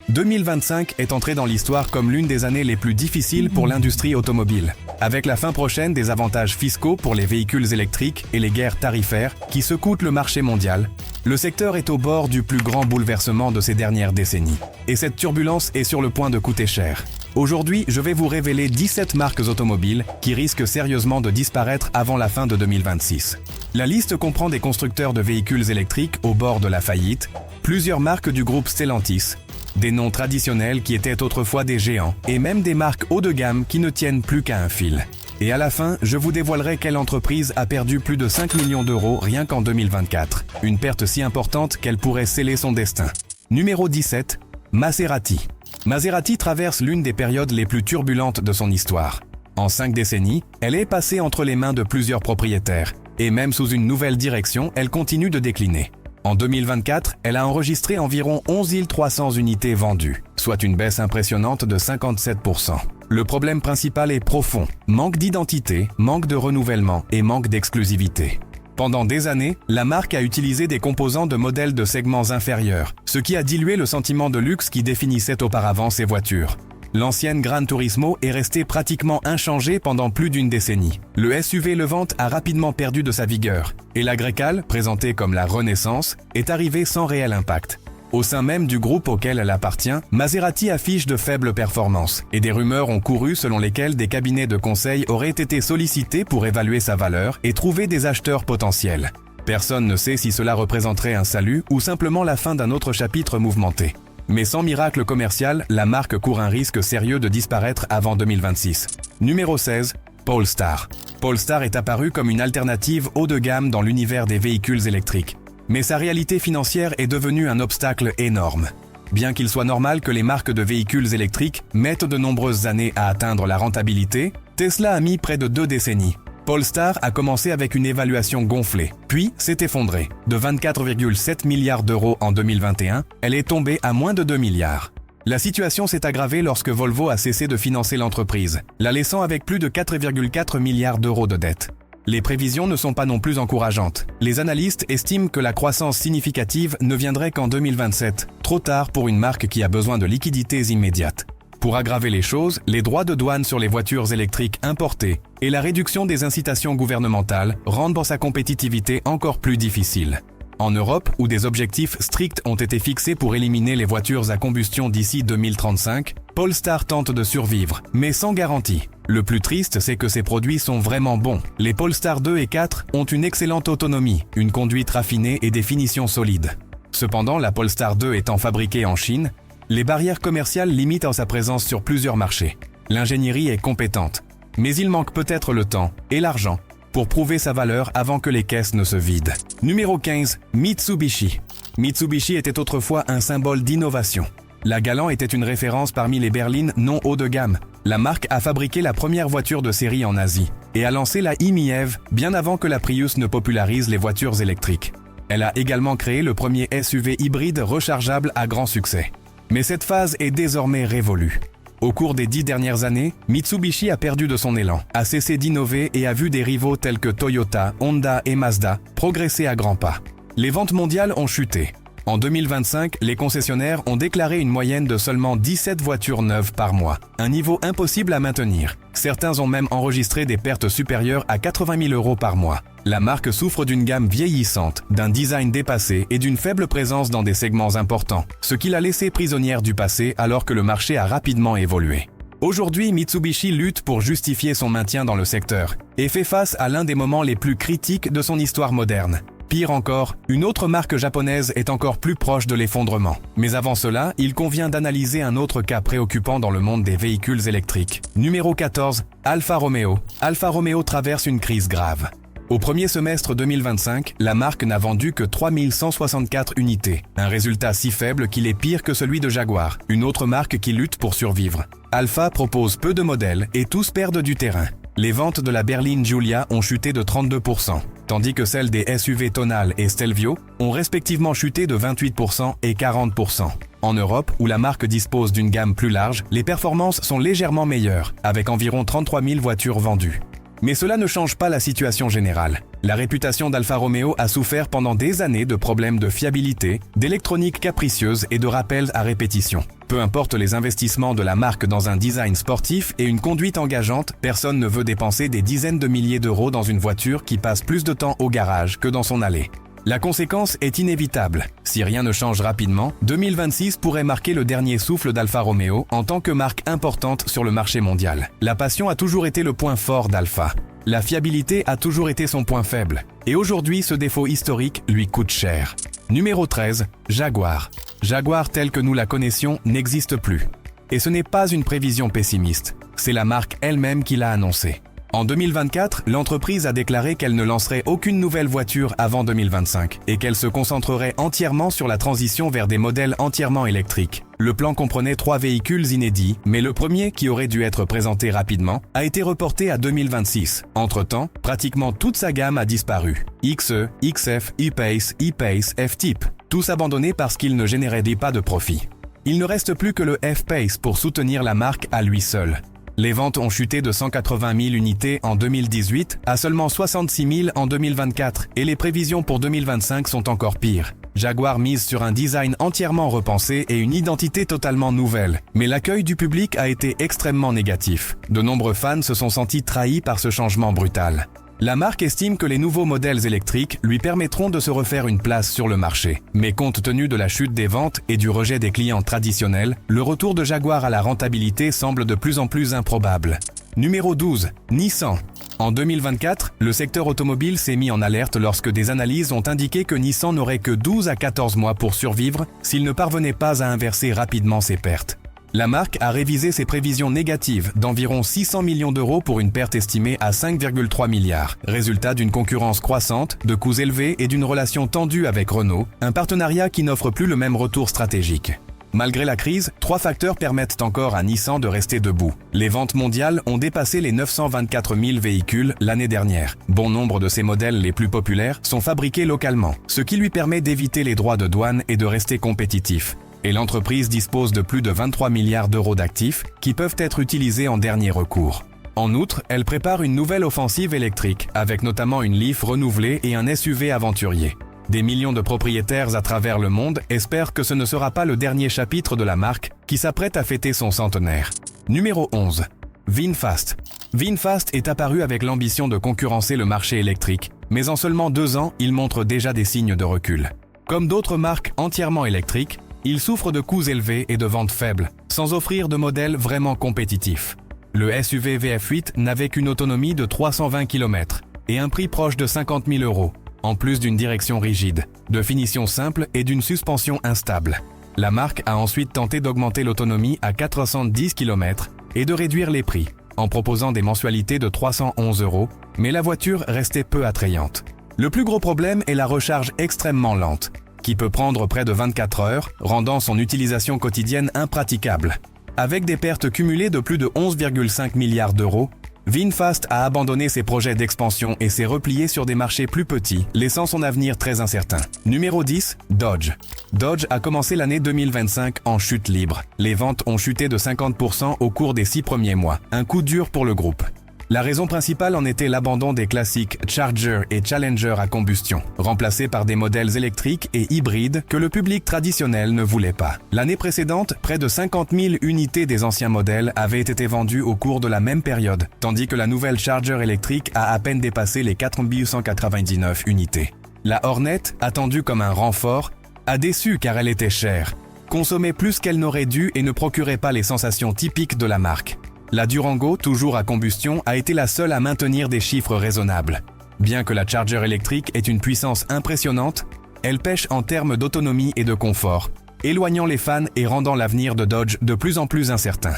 2025 est entré dans l'histoire comme l'une des années les plus difficiles pour l'industrie automobile, avec la fin prochaine des avantages fiscaux pour les véhicules électriques et les guerres tarifaires qui secouent le marché mondial. Le secteur est au bord du plus grand bouleversement de ces dernières décennies. Et cette turbulence est sur le point de coûter cher. Aujourd'hui, je vais vous révéler 17 marques automobiles qui risquent sérieusement de disparaître avant la fin de 2026. La liste comprend des constructeurs de véhicules électriques au bord de la faillite, plusieurs marques du groupe Stellantis, des noms traditionnels qui étaient autrefois des géants, et même des marques haut de gamme qui ne tiennent plus qu'à un fil. Et à la fin, je vous dévoilerai quelle entreprise a perdu plus de 5 millions d'euros rien qu'en 2024. Une perte si importante qu'elle pourrait sceller son destin. Numéro 17, Maserati. Maserati traverse l'une des périodes les plus turbulentes de son histoire. En 5 décennies, elle est passée entre les mains de plusieurs propriétaires, et même sous une nouvelle direction, elle continue de décliner. En 2024, elle a enregistré environ 11 300 unités vendues, soit une baisse impressionnante de 57%. Le problème principal est profond, manque d'identité, manque de renouvellement et manque d'exclusivité. Pendant des années, la marque a utilisé des composants de modèles de segments inférieurs, ce qui a dilué le sentiment de luxe qui définissait auparavant ces voitures. L'ancienne Gran Turismo est restée pratiquement inchangée pendant plus d'une décennie. Le SUV Levante a rapidement perdu de sa vigueur, et la Grecale, présentée comme la Renaissance, est arrivée sans réel impact. Au sein même du groupe auquel elle appartient, Maserati affiche de faibles performances, et des rumeurs ont couru selon lesquelles des cabinets de conseil auraient été sollicités pour évaluer sa valeur et trouver des acheteurs potentiels. Personne ne sait si cela représenterait un salut ou simplement la fin d'un autre chapitre mouvementé. Mais sans miracle commercial, la marque court un risque sérieux de disparaître avant 2026. Numéro 16, Polestar. Polestar est apparu comme une alternative haut de gamme dans l'univers des véhicules électriques. Mais sa réalité financière est devenue un obstacle énorme. Bien qu'il soit normal que les marques de véhicules électriques mettent de nombreuses années à atteindre la rentabilité, Tesla a mis près de 2 décennies. Polestar a commencé avec une évaluation gonflée, puis s'est effondrée. De 24,7 milliards d'euros en 2021, elle est tombée à moins de 2 milliards. La situation s'est aggravée lorsque Volvo a cessé de financer l'entreprise, la laissant avec plus de 4,4 milliards d'euros de dettes. Les prévisions ne sont pas non plus encourageantes. Les analystes estiment que la croissance significative ne viendrait qu'en 2027, trop tard pour une marque qui a besoin de liquidités immédiates. Pour aggraver les choses, les droits de douane sur les voitures électriques importées et la réduction des incitations gouvernementales rendent sa compétitivité encore plus difficile. En Europe, où des objectifs stricts ont été fixés pour éliminer les voitures à combustion d'ici 2035, Polestar tente de survivre, mais sans garantie. Le plus triste, c'est que ces produits sont vraiment bons. Les Polestar 2 et 4 ont une excellente autonomie, une conduite raffinée et des finitions solides. Cependant, la Polestar 2 étant fabriquée en Chine, les barrières commerciales limitent sa présence sur plusieurs marchés. L'ingénierie est compétente, mais il manque peut-être le temps et l'argent pour prouver sa valeur avant que les caisses ne se vident. Numéro 15, Mitsubishi. Mitsubishi était autrefois un symbole d'innovation. La Galant était une référence parmi les berlines non haut de gamme. La marque a fabriqué la première voiture de série en Asie et a lancé la e-MiEV bien avant que la Prius ne popularise les voitures électriques. Elle a également créé le premier SUV hybride rechargeable à grand succès. Mais cette phase est désormais révolue. Au cours des 10 dernières années, Mitsubishi a perdu de son élan, a cessé d'innover et a vu des rivaux tels que Toyota, Honda et Mazda progresser à grands pas. Les ventes mondiales ont chuté. En 2025, les concessionnaires ont déclaré une moyenne de seulement 17 voitures neuves par mois, un niveau impossible à maintenir. Certains ont même enregistré des pertes supérieures à 80 000 euros par mois. La marque souffre d'une gamme vieillissante, d'un design dépassé et d'une faible présence dans des segments importants, ce qui l'a laissée prisonnière du passé alors que le marché a rapidement évolué. Aujourd'hui, Mitsubishi lutte pour justifier son maintien dans le secteur et fait face à l'un des moments les plus critiques de son histoire moderne. Pire encore, une autre marque japonaise est encore plus proche de l'effondrement. Mais avant cela, il convient d'analyser un autre cas préoccupant dans le monde des véhicules électriques. Numéro 14, Alfa Romeo. Alfa Romeo traverse une crise grave. Au premier semestre 2025, la marque n'a vendu que 3164 unités, un résultat si faible qu'il est pire que celui de Jaguar, une autre marque qui lutte pour survivre. Alfa propose peu de modèles et tous perdent du terrain. Les ventes de la berline Giulia ont chuté de 32%, tandis que celles des SUV Tonale et Stelvio ont respectivement chuté de 28% et 40%. En Europe, où la marque dispose d'une gamme plus large, les performances sont légèrement meilleures, avec environ 33 000 voitures vendues. Mais cela ne change pas la situation générale. La réputation d'Alfa Romeo a souffert pendant des années de problèmes de fiabilité, d'électronique capricieuse et de rappels à répétition. Peu importe les investissements de la marque dans un design sportif et une conduite engageante, personne ne veut dépenser des dizaines de milliers d'euros dans une voiture qui passe plus de temps au garage que dans son allée. La conséquence est inévitable. Si rien ne change rapidement, 2026 pourrait marquer le dernier souffle d'Alfa Romeo en tant que marque importante sur le marché mondial. La passion a toujours été le point fort d'Alfa. La fiabilité a toujours été son point faible. Et aujourd'hui, ce défaut historique lui coûte cher. Numéro 13, Jaguar. Jaguar telle que nous la connaissions n'existe plus. Et ce n'est pas une prévision pessimiste, c'est la marque elle-même qui l'a annoncé. En 2024, l'entreprise a déclaré qu'elle ne lancerait aucune nouvelle voiture avant 2025 et qu'elle se concentrerait entièrement sur la transition vers des modèles entièrement électriques. Le plan comprenait 3 véhicules inédits, mais le premier, qui aurait dû être présenté rapidement, a été reporté à 2026. Entre-temps, pratiquement toute sa gamme a disparu. XE, XF, E-Pace, E-Pace, F-Type, tous abandonnés parce qu'ils ne généraient pas de profit. Il ne reste plus que le F-Pace pour soutenir la marque à lui seul. Les ventes ont chuté de 180 000 unités en 2018 à seulement 66 000 en 2024 et les prévisions pour 2025 sont encore pires. Jaguar mise sur un design entièrement repensé et une identité totalement nouvelle, mais l'accueil du public a été extrêmement négatif. De nombreux fans se sont sentis trahis par ce changement brutal. La marque estime que les nouveaux modèles électriques lui permettront de se refaire une place sur le marché. Mais compte tenu de la chute des ventes et du rejet des clients traditionnels, le retour de Jaguar à la rentabilité semble de plus en plus improbable. Numéro 12, Nissan. En 2024, le secteur automobile s'est mis en alerte lorsque des analyses ont indiqué que Nissan n'aurait que 12 à 14 mois pour survivre s'il ne parvenait pas à inverser rapidement ses pertes. La marque a révisé ses prévisions négatives d'environ 600 millions d'euros pour une perte estimée à 5,3 milliards, résultat d'une concurrence croissante, de coûts élevés et d'une relation tendue avec Renault, un partenariat qui n'offre plus le même retour stratégique. Malgré la crise, 3 facteurs permettent encore à Nissan de rester debout. Les ventes mondiales ont dépassé les 924 000 véhicules l'année dernière. Bon nombre de ces modèles les plus populaires sont fabriqués localement, ce qui lui permet d'éviter les droits de douane et de rester compétitif. Et l'entreprise dispose de plus de 23 milliards d'euros d'actifs qui peuvent être utilisés en dernier recours. En outre, elle prépare une nouvelle offensive électrique, avec notamment une Leaf renouvelée et un SUV aventurier. Des millions de propriétaires à travers le monde espèrent que ce ne sera pas le dernier chapitre de la marque qui s'apprête à fêter son centenaire. Numéro 11. VinFast. VinFast est apparu avec l'ambition de concurrencer le marché électrique, mais en seulement 2 ans, il montre déjà des signes de recul. Comme d'autres marques entièrement électriques, il souffre de coûts élevés et de ventes faibles, sans offrir de modèle vraiment compétitif. Le SUV VF8 n'avait qu'une autonomie de 320 km et un prix proche de 50 000 euros, en plus d'une direction rigide, de finition simple et d'une suspension instable. La marque a ensuite tenté d'augmenter l'autonomie à 410 km et de réduire les prix, en proposant des mensualités de 311 euros, mais la voiture restait peu attrayante. Le plus gros problème est la recharge extrêmement lente, qui peut prendre près de 24 heures, rendant son utilisation quotidienne impraticable. Avec des pertes cumulées de plus de 11,5 milliards d'euros, VinFast a abandonné ses projets d'expansion et s'est replié sur des marchés plus petits, laissant son avenir très incertain. Numéro 10, Dodge. Dodge a commencé l'année 2025 en chute libre. Les ventes ont chuté de 50% au cours des 6 premiers mois, un coup dur pour le groupe. La raison principale en était l'abandon des classiques Charger et Challenger à combustion, remplacés par des modèles électriques et hybrides que le public traditionnel ne voulait pas. L'année précédente, près de 50 000 unités des anciens modèles avaient été vendues au cours de la même période, tandis que la nouvelle Charger électrique a à peine dépassé les 4 899 unités. La Hornet, attendue comme un renfort, a déçu car elle était chère, consommait plus qu'elle n'aurait dû et ne procurait pas les sensations typiques de la marque. La Durango, toujours à combustion, a été la seule à maintenir des chiffres raisonnables. Bien que la Charger électrique ait une puissance impressionnante, elle pêche en termes d'autonomie et de confort, éloignant les fans et rendant l'avenir de Dodge de plus en plus incertain.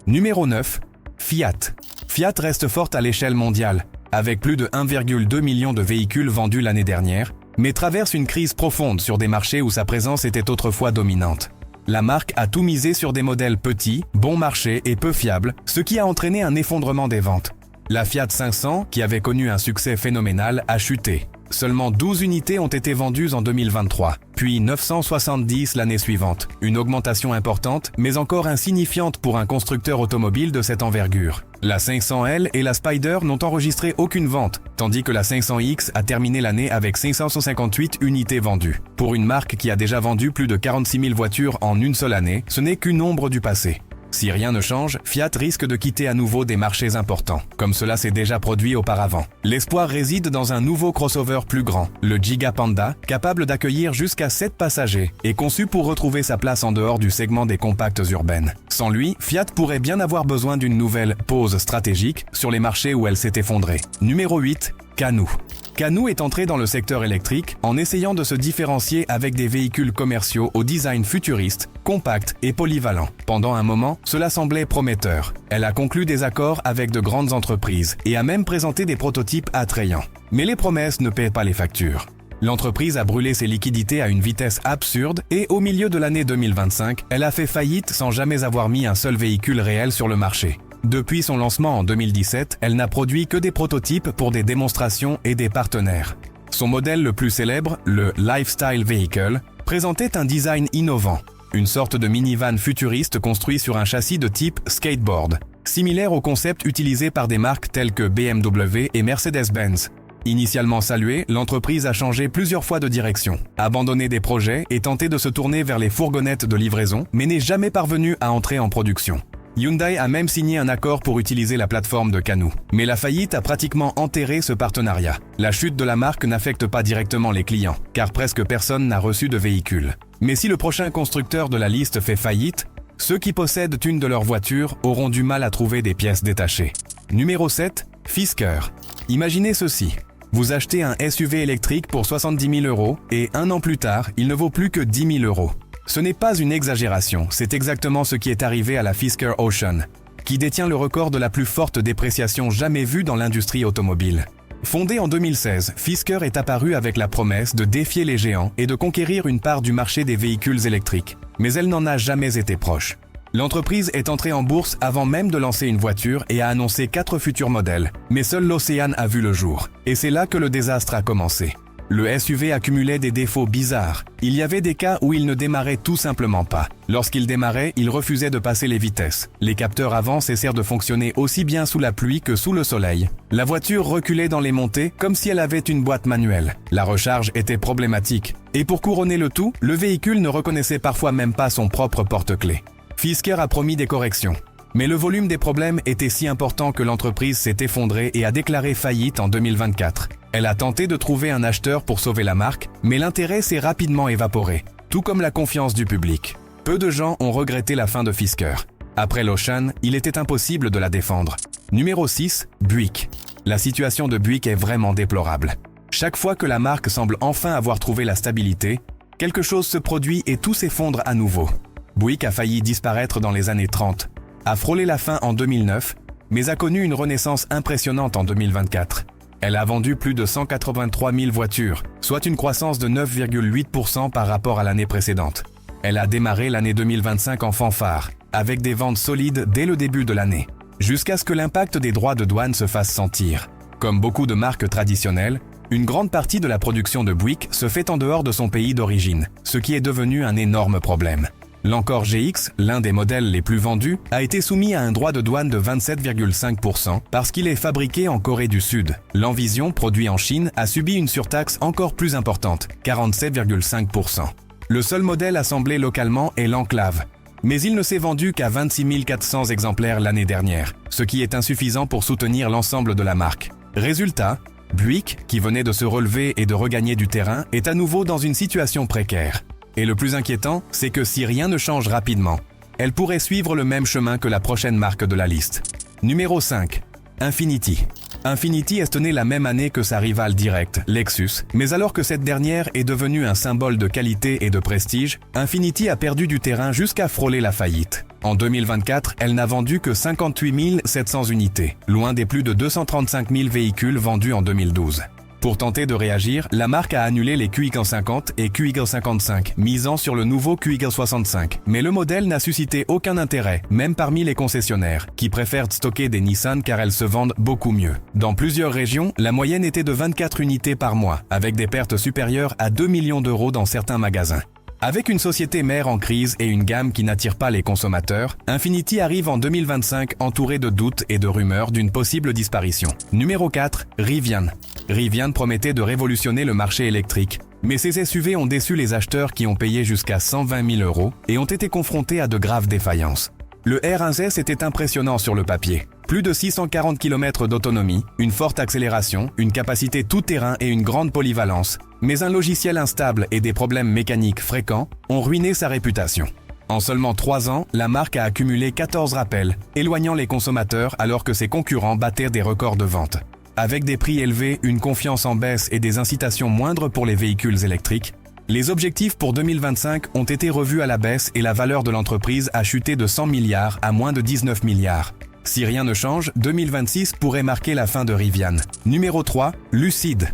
Numéro 9. Fiat. Fiat reste forte à l'échelle mondiale, avec plus de 1,2 million de véhicules vendus l'année dernière, mais traverse une crise profonde sur des marchés où sa présence était autrefois dominante. La marque a tout misé sur des modèles petits, bon marché et peu fiables, ce qui a entraîné un effondrement des ventes. La Fiat 500, qui avait connu un succès phénoménal, a chuté. Seulement 12 unités ont été vendues en 2023, puis 970 l'année suivante. Une augmentation importante, mais encore insignifiante pour un constructeur automobile de cette envergure. La 500L et la Spider n'ont enregistré aucune vente, tandis que la 500X a terminé l'année avec 558 unités vendues. Pour une marque qui a déjà vendu plus de 46 000 voitures en une seule année, ce n'est qu'une ombre du passé. Si rien ne change, Fiat risque de quitter à nouveau des marchés importants, comme cela s'est déjà produit auparavant. L'espoir réside dans un nouveau crossover plus grand, le Giga Panda, capable d'accueillir jusqu'à 7 passagers, et conçu pour retrouver sa place en dehors du segment des compacts urbaines. Sans lui, Fiat pourrait bien avoir besoin d'une nouvelle pause stratégique sur les marchés où elle s'est effondrée. Numéro 8, Canoo. Canoo est entré dans le secteur électrique en essayant de se différencier avec des véhicules commerciaux au design futuriste, compact et polyvalent. Pendant un moment, cela semblait prometteur. Elle a conclu des accords avec de grandes entreprises et a même présenté des prototypes attrayants. Mais les promesses ne paient pas les factures. L'entreprise a brûlé ses liquidités à une vitesse absurde et au milieu de l'année 2025, elle a fait faillite sans jamais avoir mis un seul véhicule réel sur le marché. Depuis son lancement en 2017, elle n'a produit que des prototypes pour des démonstrations et des partenaires. Son modèle le plus célèbre, le Lifestyle Vehicle, présentait un design innovant, une sorte de minivan futuriste construit sur un châssis de type skateboard, similaire au concept utilisé par des marques telles que BMW et Mercedes-Benz. Initialement saluée, l'entreprise a changé plusieurs fois de direction, abandonné des projets et tenté de se tourner vers les fourgonnettes de livraison, mais n'est jamais parvenue à entrer en production. Hyundai a même signé un accord pour utiliser la plateforme de Canoo. Mais la faillite a pratiquement enterré ce partenariat. La chute de la marque n'affecte pas directement les clients, car presque personne n'a reçu de véhicule. Mais si le prochain constructeur de la liste fait faillite, ceux qui possèdent une de leurs voitures auront du mal à trouver des pièces détachées. Numéro 7, Fisker. Imaginez ceci. Vous achetez un SUV électrique pour 70 000 € et un an plus tard, il ne vaut plus que 10 000 €. Ce n'est pas une exagération, c'est exactement ce qui est arrivé à la Fisker Ocean, qui détient le record de la plus forte dépréciation jamais vue dans l'industrie automobile. Fondée en 2016, Fisker est apparue avec la promesse de défier les géants et de conquérir une part du marché des véhicules électriques, mais elle n'en a jamais été proche. L'entreprise est entrée en bourse avant même de lancer une voiture et a annoncé 4 futurs modèles, mais seul l'Océan a vu le jour. Et c'est là que le désastre a commencé. Le SUV accumulait des défauts bizarres. Il y avait des cas où il ne démarrait tout simplement pas. Lorsqu'il démarrait, il refusait de passer les vitesses. Les capteurs avant cessèrent de fonctionner aussi bien sous la pluie que sous le soleil. La voiture reculait dans les montées comme si elle avait une boîte manuelle. La recharge était problématique. Et pour couronner le tout, le véhicule ne reconnaissait parfois même pas son propre porte-clés. Fisker a promis des corrections. Mais le volume des problèmes était si important que l'entreprise s'est effondrée et a déclaré faillite en 2024. Elle a tenté de trouver un acheteur pour sauver la marque, mais l'intérêt s'est rapidement évaporé, tout comme la confiance du public. Peu de gens ont regretté la fin de Fisker. Après l'Ocean, il était impossible de la défendre. Numéro 6, Buick. La situation de Buick est vraiment déplorable. Chaque fois que la marque semble enfin avoir trouvé la stabilité, quelque chose se produit et tout s'effondre à nouveau. Buick a failli disparaître dans les années 30, a frôlé la fin en 2009, mais a connu une renaissance impressionnante en 2024. Elle a vendu plus de 183 000 voitures, soit une croissance de 9,8% par rapport à l'année précédente. Elle a démarré l'année 2025 en fanfare, avec des ventes solides dès le début de l'année, jusqu'à ce que l'impact des droits de douane se fasse sentir. Comme beaucoup de marques traditionnelles, une grande partie de la production de Buick se fait en dehors de son pays d'origine, ce qui est devenu un énorme problème. L'Encore GX, l'un des modèles les plus vendus, a été soumis à un droit de douane de 27,5% parce qu'il est fabriqué en Corée du Sud. L'Envision, produit en Chine, a subi une surtaxe encore plus importante, 47,5%. Le seul modèle assemblé localement est l'Enclave, mais il ne s'est vendu qu'à 26 400 exemplaires l'année dernière, ce qui est insuffisant pour soutenir l'ensemble de la marque. Résultat, Buick, qui venait de se relever et de regagner du terrain, est à nouveau dans une situation précaire. Et le plus inquiétant, c'est que si rien ne change rapidement, elle pourrait suivre le même chemin que la prochaine marque de la liste. Numéro 5. Infiniti. Infiniti est né la même année que sa rivale directe, Lexus, mais alors que cette dernière est devenue un symbole de qualité et de prestige, Infiniti a perdu du terrain jusqu'à frôler la faillite. En 2024, elle n'a vendu que 58 700 unités, loin des plus de 235 000 véhicules vendus en 2012. Pour tenter de réagir, la marque a annulé les QX50 et QX55, misant sur le nouveau QX65. Mais le modèle n'a suscité aucun intérêt, même parmi les concessionnaires, qui préfèrent stocker des Nissan car elles se vendent beaucoup mieux. Dans plusieurs régions, la moyenne était de 24 unités par mois, avec des pertes supérieures à 2 millions d'euros dans certains magasins. Avec une société mère en crise et une gamme qui n'attire pas les consommateurs, Infiniti arrive en 2025 entouré de doutes et de rumeurs d'une possible disparition. Numéro 4, Rivian. Rivian promettait de révolutionner le marché électrique, mais ces SUV ont déçu les acheteurs qui ont payé jusqu'à 120 000 euros et ont été confrontés à de graves défaillances. Le R1S était impressionnant sur le papier. Plus de 640 km d'autonomie, une forte accélération, une capacité tout-terrain et une grande polyvalence. Mais un logiciel instable et des problèmes mécaniques fréquents ont ruiné sa réputation. En seulement 3 ans, la marque a accumulé 14 rappels, éloignant les consommateurs alors que ses concurrents battaient des records de vente. Avec des prix élevés, une confiance en baisse et des incitations moindres pour les véhicules électriques, les objectifs pour 2025 ont été revus à la baisse et la valeur de l'entreprise a chuté de 100 milliards à moins de 19 milliards. Si rien ne change, 2026 pourrait marquer la fin de Rivian. Numéro 3, Lucid.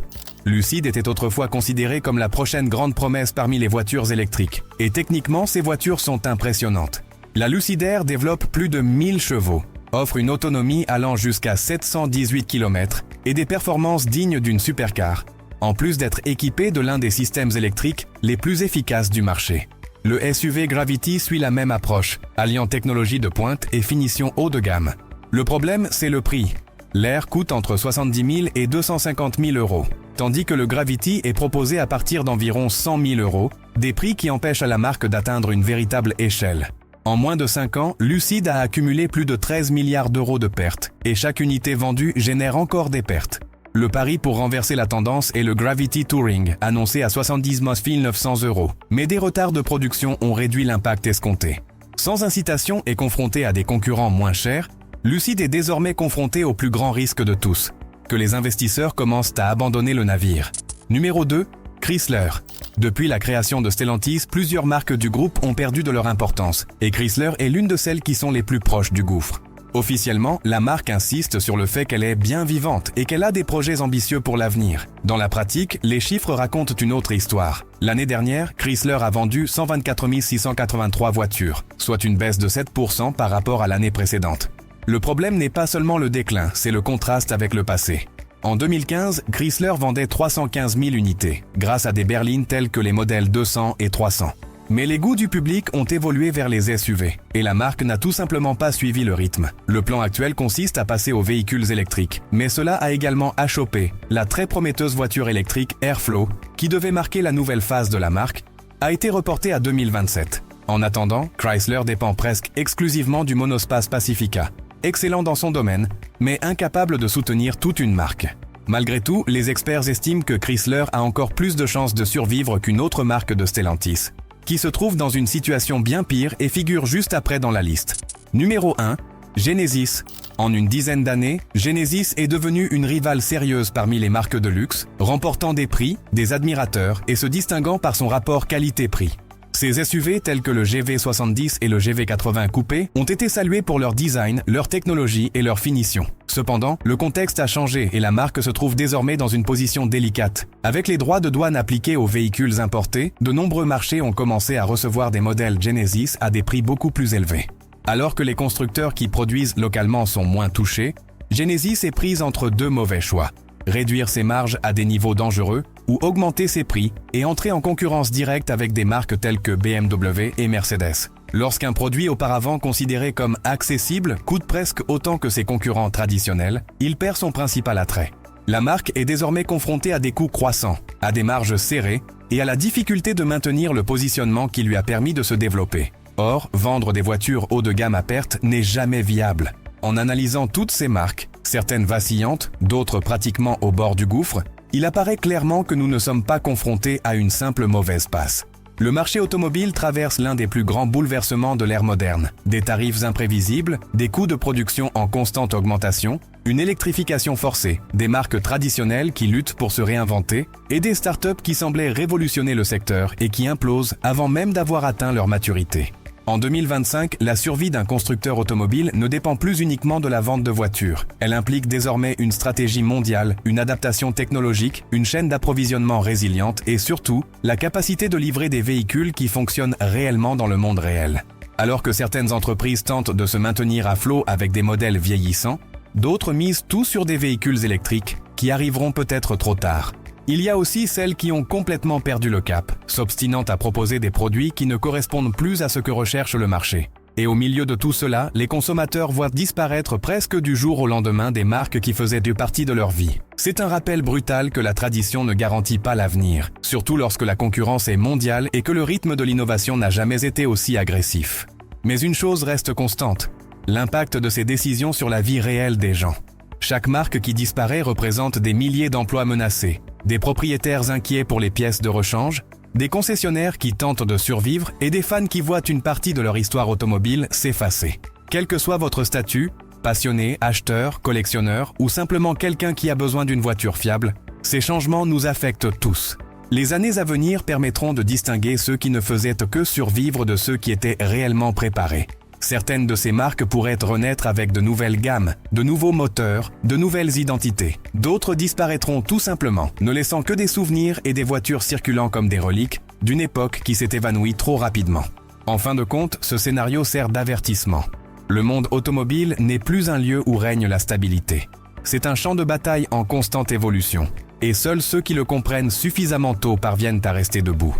Lucid était autrefois considéré comme la prochaine grande promesse parmi les voitures électriques. Et techniquement, ces voitures sont impressionnantes. La Lucid Air développe plus de 1000 chevaux, offre une autonomie allant jusqu'à 718 km et des performances dignes d'une supercar, en plus d'être équipée de l'un des systèmes électriques les plus efficaces du marché. Le SUV Gravity suit la même approche, alliant technologie de pointe et finition haut de gamme. Le problème, c'est le prix. L'Air coûte entre 70 000 et 250 000 euros, tandis que le Gravity est proposé à partir d'environ 100 000 euros, des prix qui empêchent à la marque d'atteindre une véritable échelle. En moins de 5 ans, Lucid a accumulé plus de 13 milliards d'euros de pertes, et chaque unité vendue génère encore des pertes. Le pari pour renverser la tendance est le Gravity Touring, annoncé à 79 900 euros. Mais des retards de production ont réduit l'impact escompté. Sans incitation et confronté à des concurrents moins chers, Lucid est désormais confronté au plus grand risque de tous, que les investisseurs commencent à abandonner le navire. Numéro 2, Chrysler. Depuis la création de Stellantis, plusieurs marques du groupe ont perdu de leur importance, et Chrysler est l'une de celles qui sont les plus proches du gouffre. Officiellement, la marque insiste sur le fait qu'elle est bien vivante et qu'elle a des projets ambitieux pour l'avenir. Dans la pratique, les chiffres racontent une autre histoire. L'année dernière, Chrysler a vendu 124 683 voitures, soit une baisse de 7% par rapport à l'année précédente. Le problème n'est pas seulement le déclin, c'est le contraste avec le passé. En 2015, Chrysler vendait 315 000 unités, grâce à des berlines telles que les modèles 200 et 300. Mais les goûts du public ont évolué vers les SUV, et la marque n'a tout simplement pas suivi le rythme. Le plan actuel consiste à passer aux véhicules électriques, mais cela a également achoppé la très prometteuse voiture électrique Airflow, qui devait marquer la nouvelle phase de la marque, a été reportée à 2027. En attendant, Chrysler dépend presque exclusivement du monospace Pacifica, excellent dans son domaine, mais incapable de soutenir toute une marque. Malgré tout, les experts estiment que Chrysler a encore plus de chances de survivre qu'une autre marque de Stellantis, qui se trouve dans une situation bien pire et figure juste après dans la liste. Numéro 1, Genesis. En une dizaine d'années, Genesis est devenue une rivale sérieuse parmi les marques de luxe, remportant des prix, des admirateurs et se distinguant par son rapport qualité-prix. Ces SUV tels que le GV70 et le GV80 coupé ont été salués pour leur design, leur technologie et leur finition. Cependant, le contexte a changé et la marque se trouve désormais dans une position délicate. Avec les droits de douane appliqués aux véhicules importés, de nombreux marchés ont commencé à recevoir des modèles Genesis à des prix beaucoup plus élevés. Alors que les constructeurs qui produisent localement sont moins touchés, Genesis est prise entre deux mauvais choix. Réduire ses marges à des niveaux dangereux ou augmenter ses prix et entrer en concurrence directe avec des marques telles que BMW et Mercedes. Lorsqu'un produit auparavant considéré comme accessible coûte presque autant que ses concurrents traditionnels, il perd son principal attrait. La marque est désormais confrontée à des coûts croissants, à des marges serrées et à la difficulté de maintenir le positionnement qui lui a permis de se développer. Or, vendre des voitures haut de gamme à perte n'est jamais viable. En analysant toutes ces marques, certaines vacillantes, d'autres pratiquement au bord du gouffre, il apparaît clairement que nous ne sommes pas confrontés à une simple mauvaise passe. Le marché automobile traverse l'un des plus grands bouleversements de l'ère moderne. Des tarifs imprévisibles, des coûts de production en constante augmentation, une électrification forcée, des marques traditionnelles qui luttent pour se réinventer et des startups qui semblaient révolutionner le secteur et qui implosent avant même d'avoir atteint leur maturité. En 2025, la survie d'un constructeur automobile ne dépend plus uniquement de la vente de voitures. Elle implique désormais une stratégie mondiale, une adaptation technologique, une chaîne d'approvisionnement résiliente et surtout, la capacité de livrer des véhicules qui fonctionnent réellement dans le monde réel. Alors que certaines entreprises tentent de se maintenir à flot avec des modèles vieillissants, d'autres misent tout sur des véhicules électriques qui arriveront peut-être trop tard. Il y a aussi celles qui ont complètement perdu le cap, s'obstinant à proposer des produits qui ne correspondent plus à ce que recherche le marché. Et au milieu de tout cela, les consommateurs voient disparaître presque du jour au lendemain des marques qui faisaient partie de leur vie. C'est un rappel brutal que la tradition ne garantit pas l'avenir, surtout lorsque la concurrence est mondiale et que le rythme de l'innovation n'a jamais été aussi agressif. Mais une chose reste constante, l'impact de ces décisions sur la vie réelle des gens. Chaque marque qui disparaît représente des milliers d'emplois menacés, des propriétaires inquiets pour les pièces de rechange, des concessionnaires qui tentent de survivre et des fans qui voient une partie de leur histoire automobile s'effacer. Quel que soit votre statut, passionné, acheteur, collectionneur ou simplement quelqu'un qui a besoin d'une voiture fiable, ces changements nous affectent tous. Les années à venir permettront de distinguer ceux qui ne faisaient que survivre de ceux qui étaient réellement préparés. Certaines de ces marques pourraient renaître avec de nouvelles gammes, de nouveaux moteurs, de nouvelles identités. D'autres disparaîtront tout simplement, ne laissant que des souvenirs et des voitures circulant comme des reliques d'une époque qui s'est évanouie trop rapidement. En fin de compte, ce scénario sert d'avertissement. Le monde automobile n'est plus un lieu où règne la stabilité. C'est un champ de bataille en constante évolution. Et seuls ceux qui le comprennent suffisamment tôt parviennent à rester debout.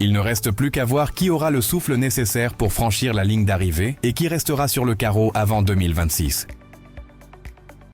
Il ne reste plus qu'à voir qui aura le souffle nécessaire pour franchir la ligne d'arrivée et qui restera sur le carreau avant 2026.